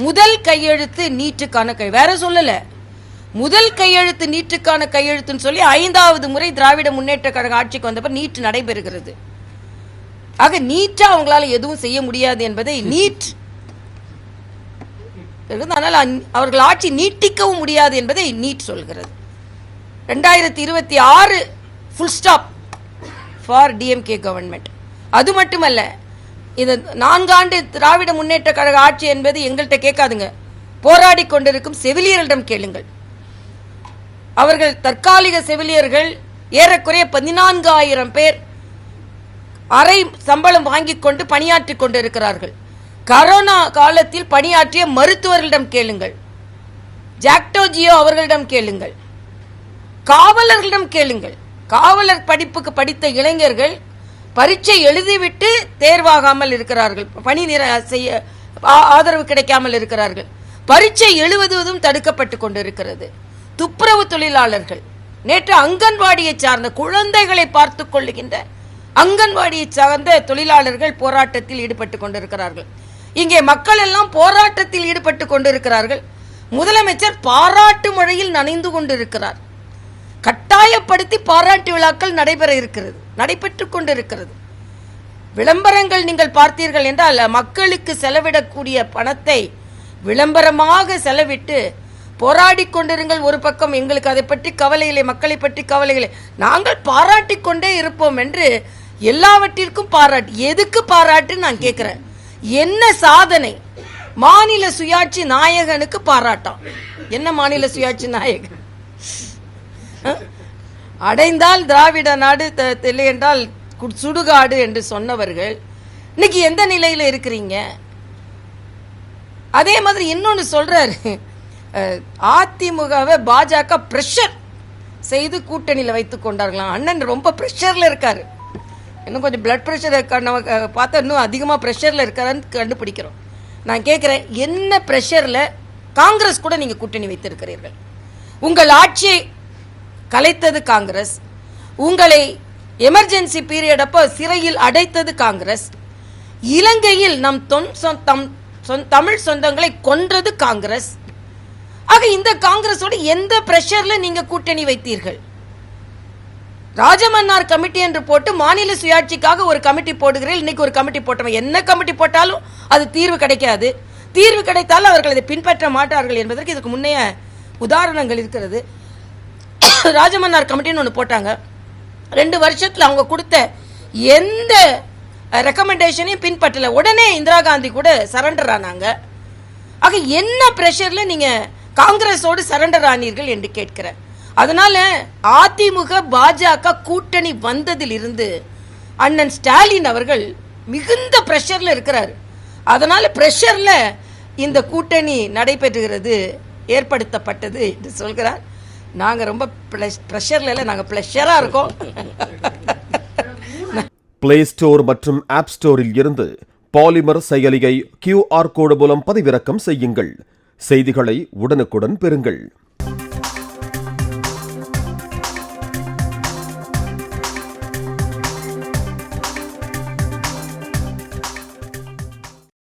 முதல் கையெழுத்து நீட்டுக்கான வேற சொல்லல, முதல் கையெழுத்து நீட்டுக்கான கையெழுத்துன்னு சொல்லி 5வது முறை திராவிட முன்னேற்ற கழக ஆட்சிக்கு வந்தப்ப நீட் நடைபெறுகிறது. ஆக நீட்டா அவங்களால எதுவும் செய்ய முடியாது என்பதை நீட், ஆனால் அவர்கள் ஆட்சி நீட்டிக்கவும் முடியாது என்பதை நீட் சொல்கிறது. 2026 full stop for DMK government. அது மட்டுமல்ல, இந்த 4 ஆண்டு திராவிட முன்னேற்ற கழக ஆட்சி என்பது எங்கள்கிட்ட கேட்காதுங்க, போராடி கொண்டிருக்கும் செவிலியர்களிடம் கேளுங்கள். அவர்கள் தற்காலிக செவிலியர்கள் ஏறக்குறைய 14,000 பேர் அரை சம்பளம் வாங்கிக் கொண்டு பணியாற்றிக் கொண்டிருக்கிறார்கள். கரோனா காலத்தில் பணியாற்றிய மருத்துவர்களிடம் கேளுங்கள், ஜாக்டோஜியோ அவர்களிடம் கேளுங்கள், காவலர்களிடம் கேளுங்கள். காவலர் படிப்புக்கு படித்த இளைஞர்கள் பரீட்சை எழுதிவிட்டு தேர்வாகாமல் இருக்கிறார்கள், பணி செய்ய ஆதரவு கிடைக்காமல் இருக்கிறார்கள், பரீட்சை எழுதுவதும் தடுக்கப்பட்டு கொண்டிருக்கிறது. துப்புரவு தொழிலாளர்கள், நேற்று அங்கன்வாடியை சார்ந்த குழந்தைகளை பார்த்துக் கொள்ளுகின்ற அங்கன்வாடியை சார்ந்த தொழிலாளர்கள் போராட்டத்தில் ஈடுபட்டு கொண்டிருக்கிறார்கள். இங்கே மக்கள் எல்லாம் போராட்டத்தில் ஈடுபட்டு கொண்டிருக்கிறார்கள். முதலமைச்சர் பாராட்டு மழையில் நனைந்து கொண்டிருக்கிறார். கட்டாயப்படுத்தி பாராட்டு விழாக்கள் நடைபெற்றுக் கொண்டிருக்கிறது. விளம்பரங்கள் நீங்கள் பார்த்தீர்கள் என்றால் மக்களுக்கு செலவிடக்கூடிய பணத்தை விளம்பரமாக செலவிட்டு போராடி கொண்டிருங்கள். ஒரு பக்கம் எங்களுக்கு அதை பற்றி கவலையில்லை, மக்களை பற்றி கவலையில்லை, நாங்கள் பாராட்டி கொண்டே இருப்போம் என்று எல்லாவற்றிற்கும் பாராட்டு. எதுக்கு பாராட்டு நான் கேட்கிறேன். என்ன சாதனை? மாநில சுயாட்சி நாயகனுக்கு பாராட்டம். என்ன மாநில சுயாட்சி நாயகன்? அடைந்தால் திராவிட நாடு, இல்லை என்றால் சுடுகாடு என்று சொன்னவர்கள் இன்னைக்கு எந்த நிலையில இருக்கிறீங்க? அதே மாதிரி இன்னொன்னு சொல்றாரு, அதிமுகவை பாஜக பிரஷர் செய்து கூட்டணியில் வைத்துக் கொண்டார்களாம். அண்ணன் ரொம்ப பிரஷர்ல இருக்காரு, இன்னும் கொஞ்சம் பிளட் பிரஷர் பார்த்தா இன்னும் அதிகமா பிரஷர்ல இருக்காருன்னு கண்டுபிடிக்கிறோம். நான் கேட்கிறேன், என்ன பிரஷர்ல காங்கிரஸ் கூட நீங்க கூட்டணி வைத்திருக்கிறீர்கள்? உங்கள் ஆட்சியை கலைத்தது காங்கிரஸ், உங்களை எமர்ஜென்சி பீரியட் அப்போ சிறையில் அடைத்தது காங்கிரஸ், இலங்கையில் நம் தமிழ் சொந்தங்களை கொன்றது காங்கிரஸ். ஆக இந்த காங்கிரஸோட எந்த பிரஷர்ல நீங்க கூட்டணி வைத்தீர்கள்? ராஜமன்னார் கமிட்டி என்று போட்டு மாநில சுயாட்சிக்காக ஒரு கமிட்டி போடுகிறீர்கள். இன்னைக்கு ஒரு கமிட்டி போட்டவன் என்ன கமிட்டி போட்டாலும் அது தீர்வு கிடைக்காது. தீர்வு கிடைத்தாலும் அவர்கள் அதை பின்பற்ற மாட்டார்கள் என்பதற்கு இதுக்கு முன்னைய உதாரணங்கள் இருக்கிறது. ராஜமன்னார் கமிட்டின்னு ஒன்று போட்டாங்க. 2 வருஷத்துல அவங்க கொடுத்த எந்த ரெக்கமெண்டேஷனையும் பின்பற்றல. உடனே இந்திரா காந்தி கூட சரண்டர் ஆனாங்க. ஆக என்ன பிரஷர்ல நீங்க காங்கிரஸோடு சரண்டர் ஆனீர்கள் என்று கேட்கிறேன். அதனால அதிமுக பாஜக கூட்டணி வந்ததில் இருந்து அண்ணன் ஸ்டாலின் அவர்கள் மிகுந்த பிரஷர்ல இருக்கிறார். அதனால பிரஷர்ல இந்த கூட்டணி நடைபெறுகிறது, ஏற்படுத்தப்பட்டது என்று சொல்கிறார். நாங்க ரொம்ப பிரஷர்ல இல்ல, நாங்க பிளஷரா இருக்கோம். பிளே ஸ்டோர் மற்றும் ஆப் ஸ்டோரில் இருந்து பாலிமர் செயலியை QR கோடு மூலம் பதிவிறக்கம் செய்யுங்கள். செய்திகளை உடனுக்குடன் பெறுங்கள்.